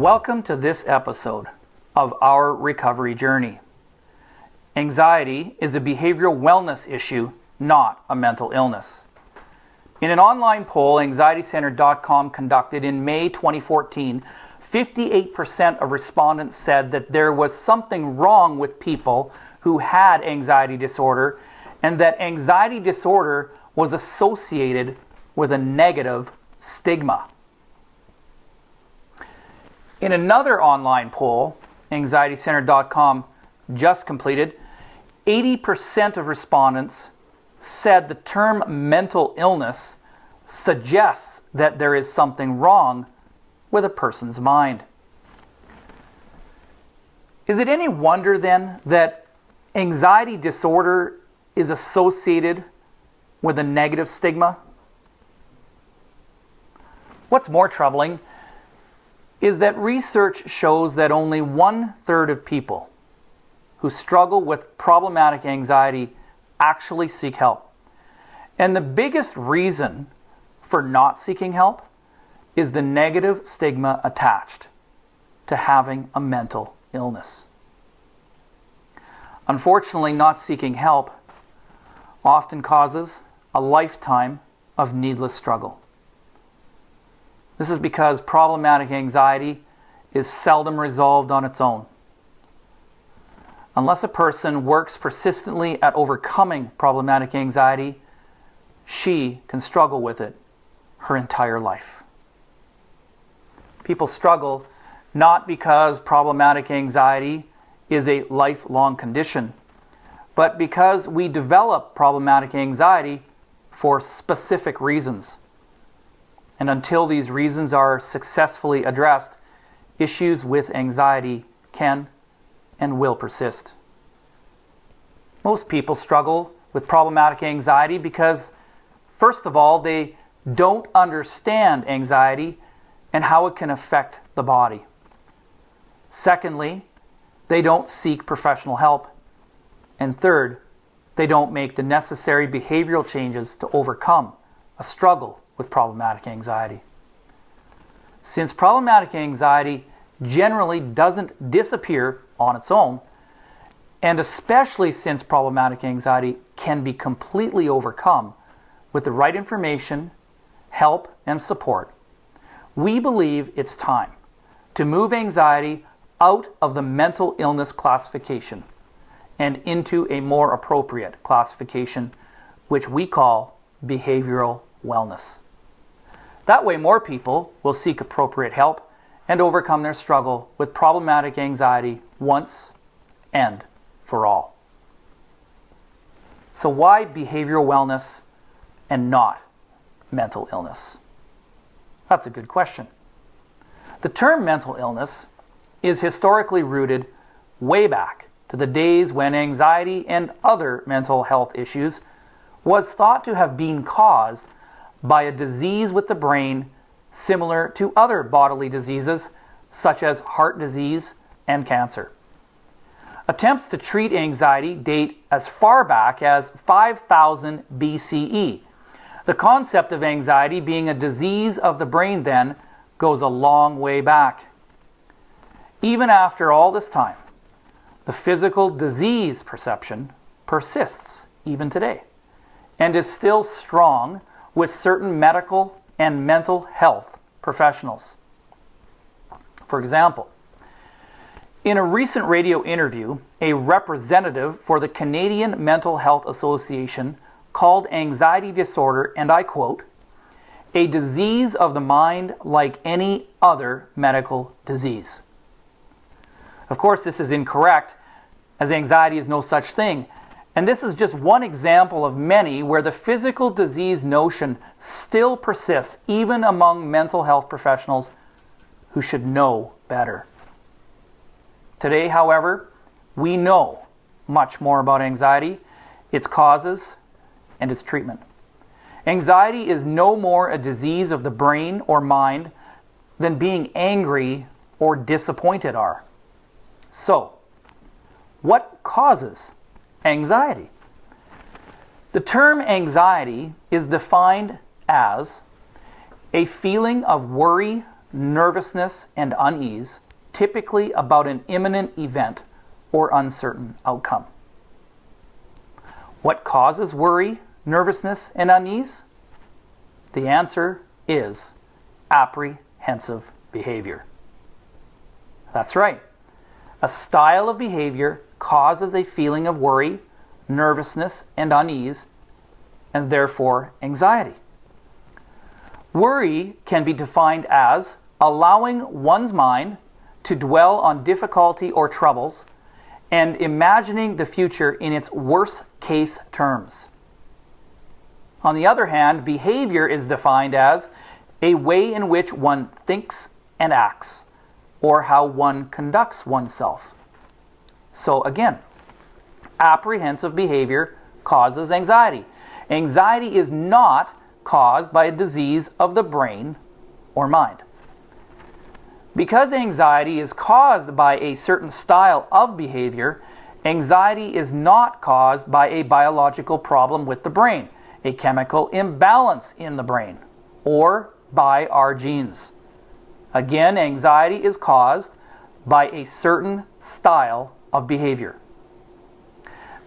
Welcome to this episode of our recovery journey. Anxiety is a behavioral wellness issue, not a mental illness. In an online poll anxietycenter.com conducted in May 2014, 58% of respondents said that there was something wrong with people who had anxiety disorder and that anxiety disorder was associated with a negative stigma. In another online poll, anxietycenter.com just completed, 80% of respondents said the term mental illness suggests that there is something wrong with a person's mind. Is it any wonder then that anxiety disorder is associated with a negative stigma? What's more troubling is that research shows that only 1/3 of people who struggle with problematic anxiety actually seek help. And the biggest reason for not seeking help is the negative stigma attached to having a mental illness. Unfortunately, not seeking help often causes a lifetime of needless struggle. This is because problematic anxiety is seldom resolved on its own. Unless a person works persistently at overcoming problematic anxiety, she can struggle with it her entire life. People struggle not because problematic anxiety is a lifelong condition, but because we develop problematic anxiety for specific reasons. And until these reasons are successfully addressed, issues with anxiety can and will persist. Most people struggle with problematic anxiety because, first of all, they don't understand anxiety and how it can affect the body. Secondly, they don't seek professional help. And third, they don't make the necessary behavioral changes to overcome a struggle with problematic anxiety. Since problematic anxiety generally doesn't disappear on its own, and especially since problematic anxiety can be completely overcome with the right information, help, and support, we believe it's time to move anxiety out of the mental illness classification and into a more appropriate classification, which we call behavioral wellness. That way, more people will seek appropriate help and overcome their struggle with problematic anxiety once and for all. So why behavioral wellness and not mental illness? That's a good question. The term mental illness is historically rooted way back to the days when anxiety and other mental health issues was thought to have been caused by a disease with the brain similar to other bodily diseases such as heart disease and cancer. Attempts to treat anxiety date as far back as 5000 BCE. The concept of anxiety being a disease of the brain then goes a long way back. Even after all this time, the physical disease perception persists even today and is still strong with certain medical and mental health professionals. For example, in a recent radio interview, a representative for the Canadian Mental Health Association called anxiety disorder, and I quote, "a disease of the mind like any other medical disease." Of course, this is incorrect, as anxiety is no such thing. And this is just one example of many where the physical disease notion still persists even among mental health professionals who should know better. Today, however, we know much more about anxiety, its causes, and its treatment. Anxiety is no more a disease of the brain or mind than being angry or disappointed are. So, what causes anxiety? The term anxiety is defined as a feeling of worry, nervousness, and unease, typically about an imminent event or uncertain outcome. What causes worry, nervousness, and unease? The answer is apprehensive behavior. That's right. A style of behavior causes a feeling of worry, nervousness, and unease, and therefore anxiety. Worry can be defined as allowing one's mind to dwell on difficulty or troubles and imagining the future in its worst-case terms. On the other hand, behavior is defined as a way in which one thinks and acts, or how one conducts oneself. So again, apprehensive behavior causes anxiety. Anxiety is not caused by a disease of the brain or mind. Because anxiety is caused by a certain style of behavior, anxiety is not caused by a biological problem with the brain, a chemical imbalance in the brain, or by our genes. Again, anxiety is caused by a certain style of behavior.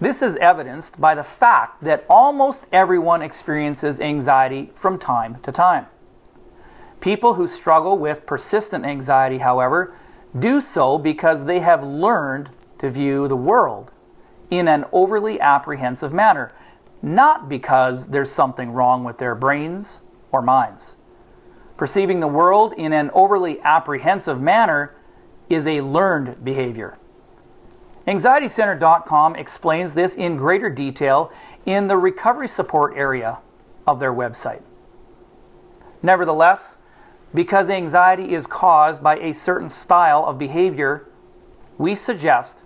This is evidenced by the fact that almost everyone experiences anxiety from time to time. People who struggle with persistent anxiety, however, do so because they have learned to view the world in an overly apprehensive manner, not because there's something wrong with their brains or minds. Perceiving the world in an overly apprehensive manner is a learned behavior. AnxietyCenter.com explains this in greater detail in the recovery support area of their website. Nevertheless, because anxiety is caused by a certain style of behavior, we suggest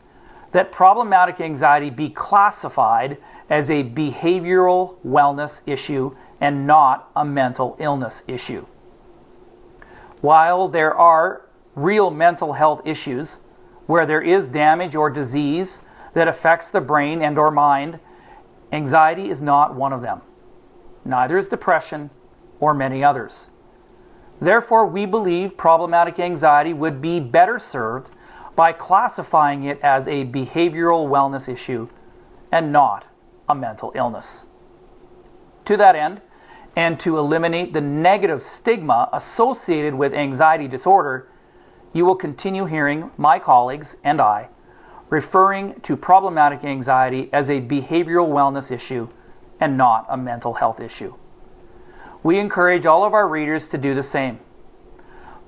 that problematic anxiety be classified as a behavioral wellness issue and not a mental illness issue. While there are real mental health issues where there is damage or disease that affects the brain and or mind, anxiety is not one of them. Neither is depression or many others. Therefore, we believe problematic anxiety would be better served by classifying it as a behavioral wellness issue and not a mental illness. To that end, and to eliminate the negative stigma associated with anxiety disorder, you will continue hearing my colleagues and I referring to problematic anxiety as a behavioral wellness issue and not a mental health issue. We encourage all of our readers to do the same.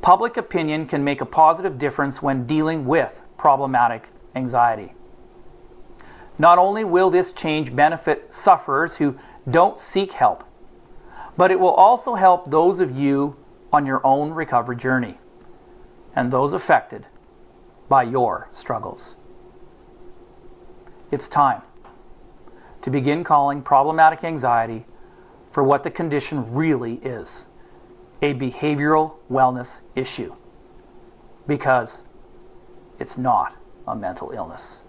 Public opinion can make a positive difference when dealing with problematic anxiety. Not only will this change benefit sufferers who don't seek help, but it will also help those of you on your own recovery journey and those affected by your struggles. It's time to begin calling problematic anxiety for what the condition really is, a behavioral wellness issue, because it's not a mental illness.